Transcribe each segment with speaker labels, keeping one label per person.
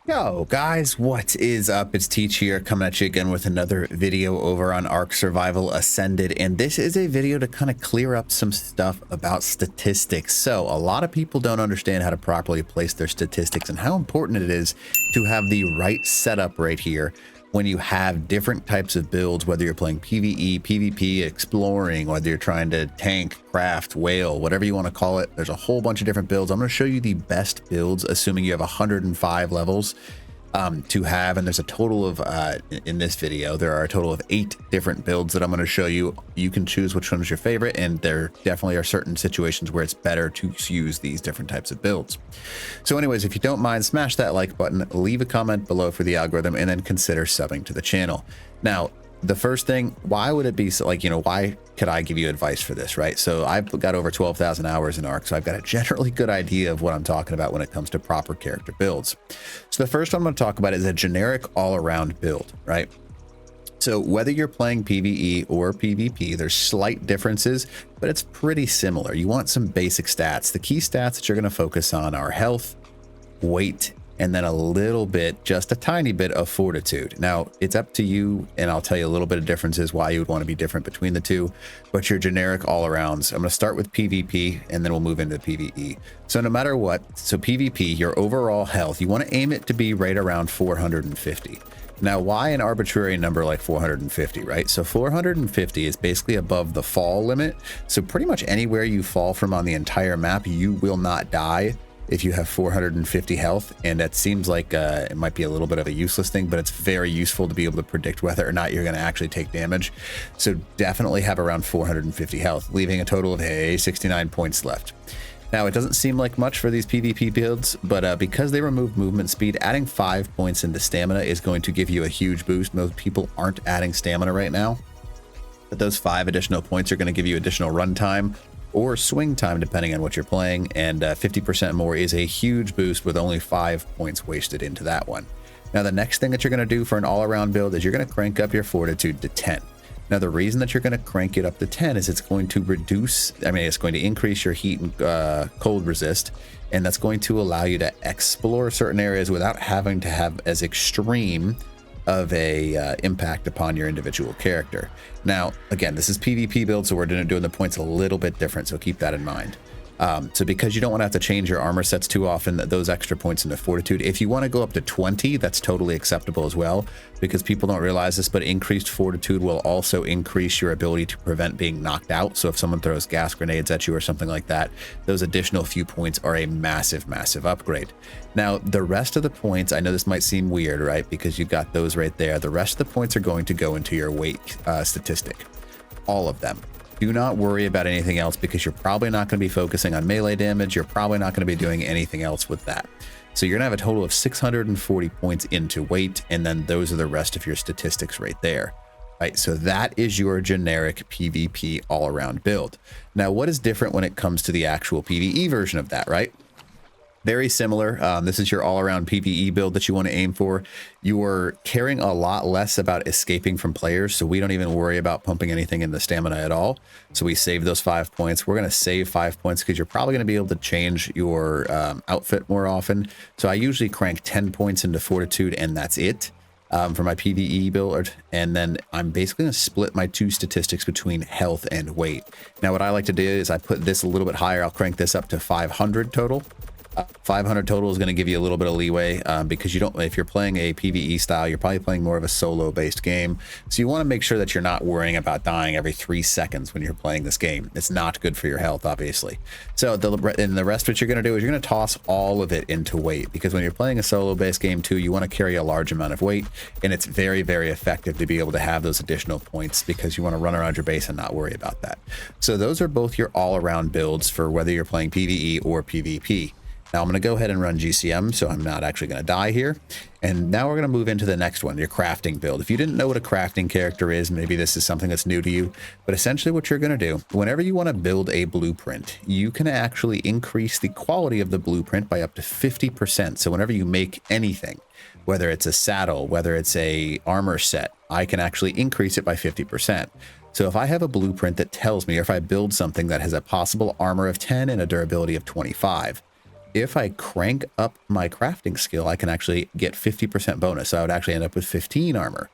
Speaker 1: Yo guys, what is up? It's Teach here, coming at you again with another video over on Ark Survival Ascended, and this is a video to kind of clear up some stuff about statistics. So a lot of people don't understand how to properly place their statistics and how important it is to have the right setup right here when you have different types of builds, whether you're playing PvE, PvP, exploring, whether you're trying to tank, craft, whale, whatever you want to call it. There's a whole bunch of different builds. I'm going to show you the best builds, assuming you have 105 levels to have. And there's a total of, in this video, there are a total of 8 different builds that I'm going to show you. You can choose which one is your favorite, and there definitely are certain situations where it's better to use these different types of builds. So anyways, if you don't mind, smash that like button, leave a comment below for the algorithm, and then consider subbing to the channel. Now, the first thing, why would it be so, like, why could I give you advice for this, right? So I've got over 12,000 hours in Ark, so I've got a generally good idea of what I'm talking about when it comes to proper character builds. So the first one I'm going to talk about is a generic all-around build, right? So whether you're playing PvE or PvP, there's slight differences, but it's pretty similar. You want some basic stats. The key stats that you're going to focus on are health, weight, and then a little bit, just a tiny bit of fortitude. Now, it's up to you, and I'll tell you a little bit of differences why you would want to be different between the two, but your generic all-arounds. I'm going to start with PvP, and then we'll move into PvE. So no matter what, so PvP, your overall health, you want to aim it to be right around 450. Now, why an arbitrary number like 450, right? So 450 is basically above the fall limit. So pretty much anywhere you fall from on the entire map, you will not die if you have 450 health. And that seems like it might be a little bit of a useless thing, but it's very useful to be able to predict whether or not you're going to actually take damage. So definitely have around 450 health, leaving a total of 69 points left. Now, it doesn't seem like much for these PvP builds, but because they remove movement speed, adding 5 points into stamina is going to give you a huge boost. Most people aren't adding stamina right now, but those 5 additional points are going to give you additional run time or swing time, depending on what you're playing, and 50% more is a huge boost with only 5 points wasted into that one. Now, the next thing that you're going to do for an all-around build is you're going to crank up your fortitude to 10. Now, the reason that you're going to crank it up to 10 is it's going to reduce, it's going to increase your heat and cold resist, and that's going to allow you to explore certain areas without having to have as extreme of a impact upon your individual character. Now, again, this is PvP build, so we're doing the points a little bit different, so keep that in mind. So because you don't want to have to change your armor sets too often, those extra points into fortitude, if you want to go up to 20, that's totally acceptable as well, because people don't realize this, but increased fortitude will also increase your ability to prevent being knocked out. So if someone throws gas grenades at you or something like that, those additional few points are a massive, massive upgrade. Now, the rest of the points, I know this might seem weird, right? Because you've got those right there. The rest of the points are going to go into your weight statistic, all of them. Do not worry about anything else, because you're probably not going to be focusing on melee damage. You're probably not going to be doing anything else with that. So you're going to have a total of 640 points into weight, and then those are the rest of your statistics right there. Right, so that is your generic PvP all-around build. Now, what is different when it comes to the actual PvE version of that, right? Very similar. This is your all-around PvE build that you want to aim for. You're caring a lot less about escaping from players, so we don't even worry about pumping anything in the stamina at all. So we save those 5 points. We're going to save 5 points because you're probably going to be able to change your outfit more often. So I usually crank 10 points into fortitude, and that's it for my PvE build. And then I'm basically going to split my 2 statistics between health and weight. Now, what I like to do is I put this a little bit higher. I'll crank this up to 500 total. 500 total is going to give you a little bit of leeway because you don't, if you're playing a PvE style, you're probably playing more of a solo based game. So you want to make sure that you're not worrying about dying every 3 seconds when you're playing this game. It's not good for your health, obviously. So the rest of what you're going to do is you're going to toss all of it into weight, because when you're playing a solo based game too, you want to carry a large amount of weight, and it's very, very effective to be able to have those additional points because you want to run around your base and not worry about that. So those are both your all around builds for whether you're playing PvE or PvP. Now I'm going to go ahead and run GCM, so I'm not actually going to die here. And now we're going to move into the next one, your crafting build. If you didn't know what a crafting character is, maybe this is something that's new to you, but essentially what you're going to do, whenever you want to build a blueprint, you can actually increase the quality of the blueprint by up to 50%. So whenever you make anything, whether it's a saddle, whether it's a armor set, I can actually increase it by 50%. So if I have a blueprint that tells me, or if I build something that has a possible armor of 10 and a durability of 25, if I crank up my crafting skill, I can actually get 50% bonus. So I would actually end up with 15 armor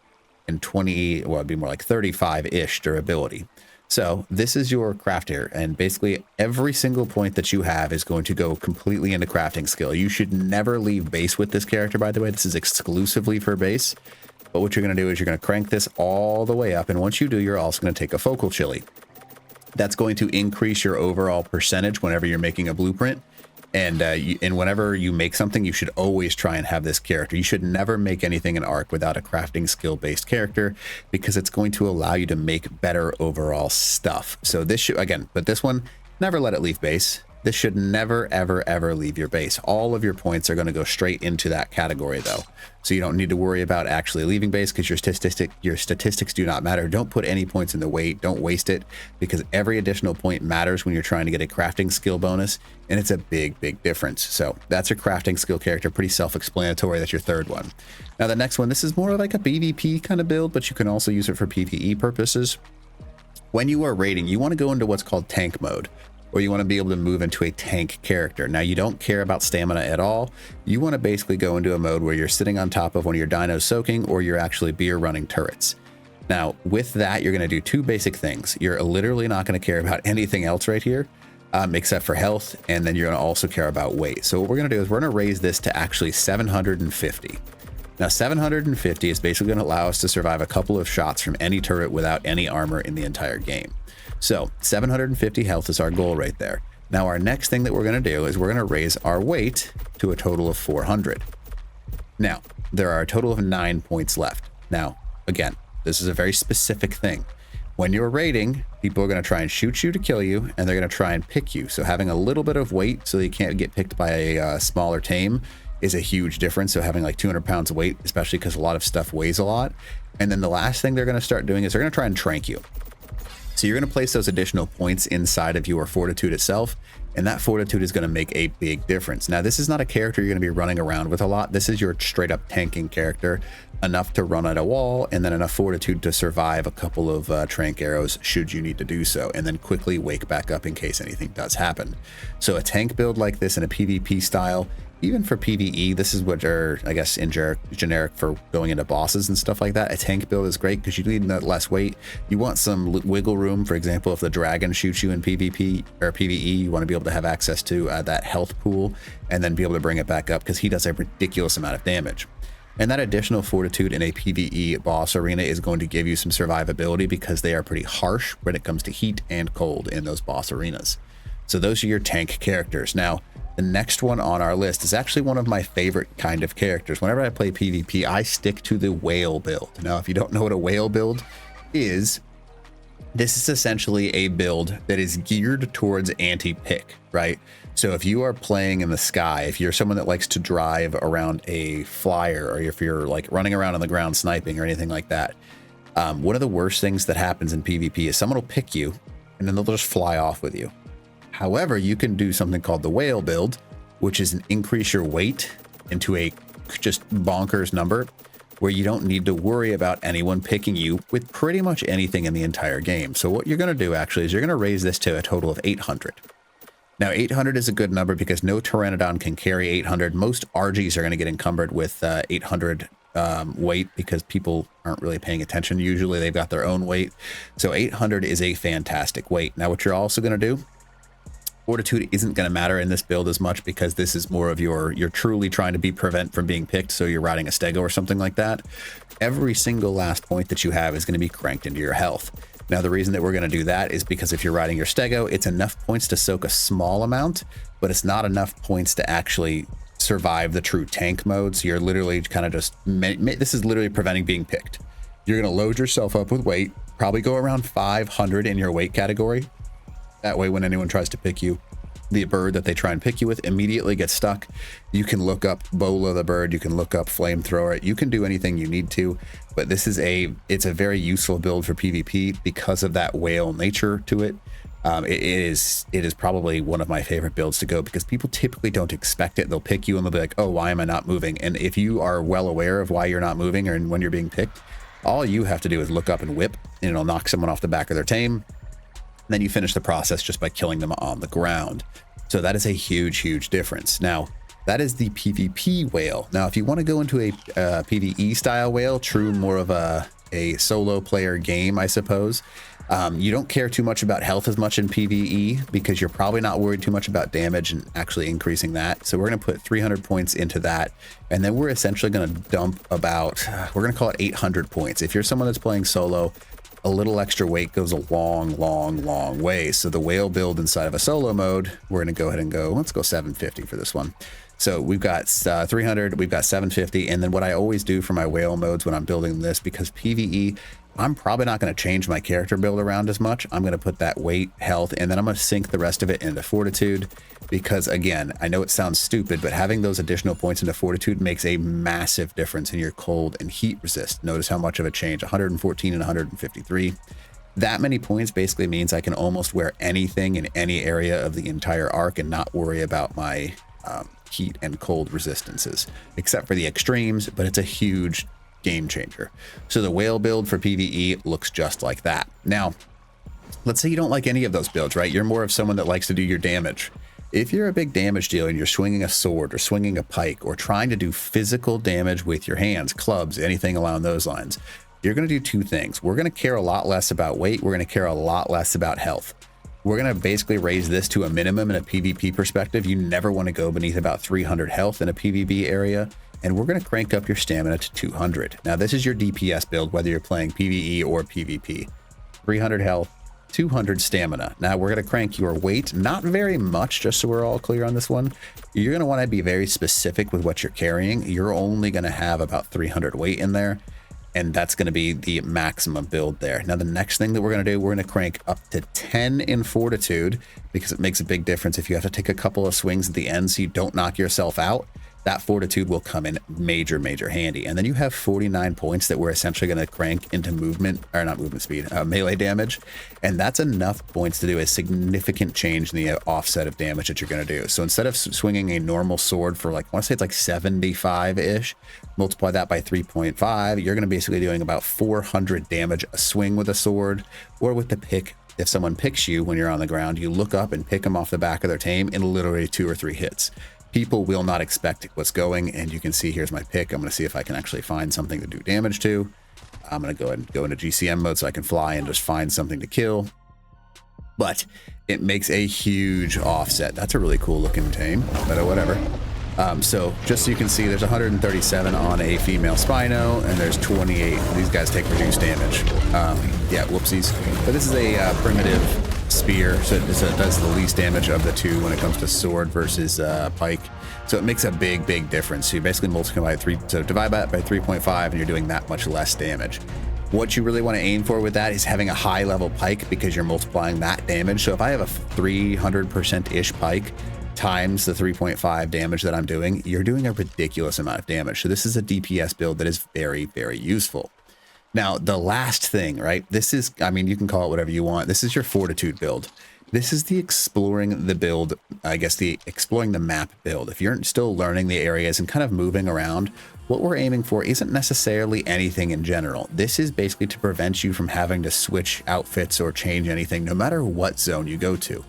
Speaker 1: and 20, well, it'd be more like 35-ish durability. So this is your craft here, and basically every single point that you have is going to go completely into crafting skill. You should never leave base with this character, by the way. This is exclusively for base. But what you're going to do is you're going to crank this all the way up, and once you do, you're also going to take a focal chili. That's going to increase your overall percentage whenever you're making a blueprint. And whenever you make something, you should always try and have this character. You should never make anything in Ark without a crafting skill-based character, because it's going to allow you to make better overall stuff. So this should, again, but this one, never let it leave base. This should never, ever, ever leave your base. All of your points are going to go straight into that category, though. So you don't need to worry about actually leaving base, because your statistics do not matter. Don't put any points in the weight. Don't waste it, because every additional point matters when you're trying to get a crafting skill bonus, and it's a big, big difference. So that's your crafting skill character. Pretty self-explanatory. That's your third one. Now the next one, this is more of like a PvP kind of build, but you can also use it for PvE purposes. When you are raiding, you want to go into what's called tank mode, or you want to be able to move into a tank character. Now, you don't care about stamina at all. You want to basically go into a mode where you're sitting on top of one of your dinos soaking, or you're actually beer running turrets. Now, with that, you're going to do two basic things. You're literally not going to care about anything else right here, except for health, and then you're going to also care about weight. So what we're going to do is we're going to raise this to actually 750. Now, 750 is basically going to allow us to survive a couple of shots from any turret without any armor in the entire game. So 750 health is our goal right there. Now our next thing that we're going to do is we're going to raise our weight to a total of 400. Now there are a total of 9 points left. Now, again, this is a very specific thing. When you're raiding, people are going to try and shoot you to kill you, and they're going to try and pick you. So having a little bit of weight so you can't get picked by a smaller tame is a huge difference. So having like 200 pounds of weight, especially because a lot of stuff weighs a lot. And then the last thing they're going to start doing is they're going to try and trank you. So you're going to place those additional points inside of your fortitude itself, and that fortitude is going to make a big difference. Now, this is not a character you're going to be running around with a lot. This is your straight up tanking character, enough to run at a wall, and then enough fortitude to survive a couple of trank arrows should you need to do so, and then quickly wake back up in case anything does happen. So a tank build like this in a PvP style, even for PvE, this is what are, I guess, in generic for going into bosses and stuff like that. A tank build is great because you need less weight. You want some wiggle room. For example, if the dragon shoots you in PvP or PvE, you want to be able to have access to that health pool and then be able to bring it back up, because he does a ridiculous amount of damage. And that additional fortitude in a PvE boss arena is going to give you some survivability, because they are pretty harsh when it comes to heat and cold in those boss arenas. So those are your tank characters. Now, the next one on our list is actually one of my favorite kind of characters. Whenever I play PvP, I stick to the whale build. Now, if you don't know what a whale build is, this is essentially a build that is geared towards anti-pick, right? So if you are playing in the sky, if you're someone that likes to drive around a flyer, or if you're like running around on the ground sniping or anything like that, one of the worst things that happens in PvP is someone will pick you and then they'll just fly off with you. However, you can do something called the whale build, which is an increase your weight into a just bonkers number, where you don't need to worry about anyone picking you with pretty much anything in the entire game. So what you're going to do actually is you're going to raise this to a total of 800. Now 800 is a good number because no Pteranodon can carry 800. Most RGs are going to get encumbered with 800 weight, because people aren't really paying attention. Usually they've got their own weight. So 800 is a fantastic weight. Now what you're also going to do, fortitude isn't going to matter in this build as much, because this is more of you're truly trying to prevent from being picked. So you're riding a stego or something like that. Every single last point that you have is going to be cranked into your health. Now, the reason that we're going to do that is because if you're riding your stego, it's enough points to soak a small amount, but it's not enough points to actually survive the true tank mode. So you're literally kind of just, this is literally preventing being picked. You're going to load yourself up with weight, probably go around 500 in your weight category. That way, when anyone tries to pick you, the bird that they try and pick you with immediately gets stuck. You can look up Bola the bird, you can look up Flamethrower, you can do anything you need to, but this is it's a very useful build for PvP because of that whale nature to it. It is probably one of my favorite builds to go, because people typically don't expect it. They'll pick you and they'll be like, oh, why am I not moving? And if you are well aware of why you're not moving or when you're being picked, all you have to do is look up and whip, and it'll knock someone off the back of their tame. And then you finish the process just by killing them on the ground. So that is a huge difference. Now, that is the PvP whale. Now, if you want to go into a PvE style whale, true more of a solo player game, I suppose, you don't care too much about health as much in PvE because you're probably not worried too much about damage and actually increasing that. So we're going to put 300 points into that. And then we're essentially going to dump about, we're going to call it 800 points. If you're someone that's playing solo, a little extra weight goes a long way. So the whale build inside of a solo mode, we're going to go ahead and go, let's go 750 for this one. So we've got 300, we've got 750. And then what I always do for my whale modes when I'm building this, because PvE, I'm probably not going to change my character build around as much. I'm going to put that weight, health, and then I'm going to sink the rest of it into fortitude. Because again, I know it sounds stupid, but having those additional points into fortitude makes a massive difference in your cold and heat resist. Notice how much of a change, 114 and 153. That many points basically means I can almost wear anything in any area of the entire arc and not worry about my heat and cold resistances, except for the extremes, but it's a huge game changer. So the whale build for PvE looks just like that. Now, let's say you don't like any of those builds, right? You're more of someone that likes to do your damage. If you're a big damage dealer and you're swinging a sword or swinging a pike or trying to do physical damage with your hands, clubs, anything along those lines, you're going to do two things. We're going to care a lot less about weight. We're going to care a lot less about health. We're going to basically raise this to a minimum in a PvP perspective. You never want to go beneath about 300 health in a PvP area. And we're going to crank up your stamina to 200. Now, this is your DPS build, whether you're playing PvE or PvP. 300 health, 200 stamina. Now, we're going to crank your weight, not very much, just so we're all clear on this one. You're going to want to be very specific with what you're carrying. You're only going to have about 300 weight in there. And that's going to be the maximum build there. Now, the next thing that we're going to do, we're going to crank up to 10 in fortitude, because it makes a big difference if you have to take a couple of swings at the end so you don't knock yourself out. That fortitude will come in major handy. And then you have 49 points that we're essentially going to crank into movement, or not movement speed, melee damage. And that's enough points to do a significant change in the offset of damage that you're going to do. So instead of swinging a normal sword for like, I want to say it's like 75-ish, multiply that by 3.5, you're going to basically doing about 400 damage a swing with a sword, or with the pick. If someone picks you when you're on the ground, you look up and pick them off the back of their tame in literally 2 or 3 hits. People will not expect what's going, and you can see here's my pick. I'm going to see if I can actually find something to do damage to. I'm going to go ahead and go into GCM mode so I can fly and just find something to kill. But it makes a huge offset. That's a really cool looking tame, but whatever. So just so you can see, there's 137 on a female Spino, and there's 28. These guys take reduced damage. Yeah, whoopsies. But this is a primitive spear, so it does the least damage of the two when it comes to sword versus pike. So it makes a big difference. So you basically multiply by 3, so divide that by 3.5, and you're doing that much less damage. What you really want to aim for with that is having a high level pike, because you're multiplying that damage. So if I have a 300%-ish pike times the 3.5 damage that I'm doing, you're doing a ridiculous amount of damage. So this is a DPS build that is very useful. Now, the last thing, right? This is, I mean, you can call it whatever you want. This is your fortitude build. This is the exploring the build, I guess the exploring the map build. If you're still learning the areas and kind of moving around, what we're aiming for isn't necessarily anything in general. This is basically to prevent you from having to switch outfits or change anything, no matter what zone you go to.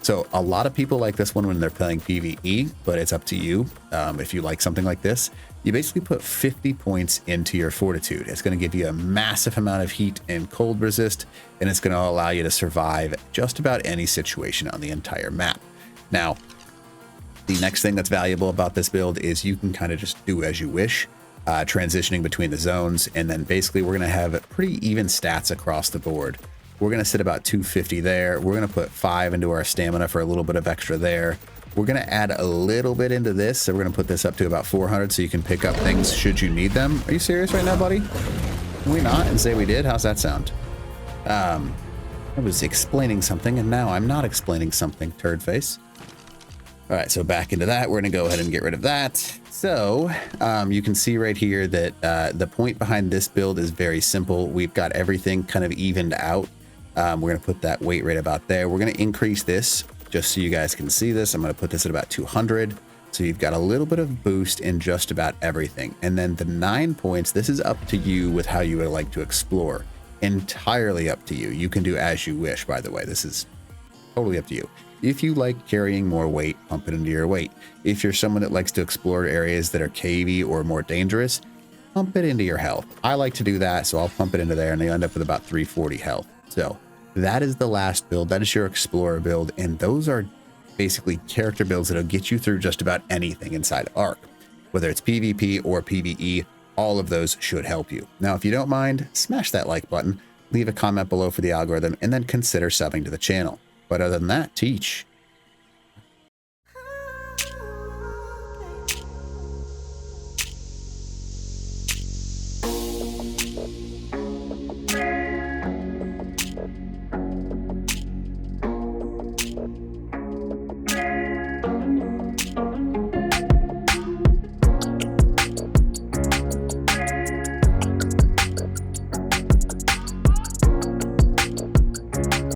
Speaker 1: So a lot of people like this one when they're playing PvE, but it's up to you. If you like something like this, you basically put 50 points into your fortitude. It's going to give you a massive amount of heat and cold resist, and it's going to allow you to survive just about any situation on the entire map. Now, the next thing that's valuable about this build is you can kind of just do as you wish, transitioning between the zones, and then basically we're going to have pretty even stats across the board. We're going to sit about 250 there. We're going to put 5 into our stamina for a little bit of extra there. We're going to add a little bit into this. So we're going to put this up to about 400 so you can pick up things should you need them. Are you serious right now, buddy? Can we not and say we did? How's that sound? I was explaining something and now I'm not explaining something, turd face. All right, so back into that. We're going to go ahead and get rid of that. So you can see right here that the point behind this build is very simple. We've got everything kind of evened out. We're going to put that weight right about there. We're going to increase this just so you guys can see this. I'm going to put this at about 200. So you've got a little bit of boost in just about everything. And then the 9 points, this is up to you with how you would like to explore. Entirely up to you. You can do as you wish, by the way. This is totally up to you. If you like carrying more weight, pump it into your weight. If you're someone that likes to explore areas that are cavey or more dangerous, pump it into your health. I like to do that, so I'll pump it into there, and they end up with about 340 health. So that is the last build. That is your explorer build, and those are basically character builds that'll get you through just about anything inside of Ark. Whether it's PvP or PvE, all of those should help you. Now, if you don't mind, smash that like button, leave a comment below for the algorithm, and then consider subbing to the channel. But other than that, teach.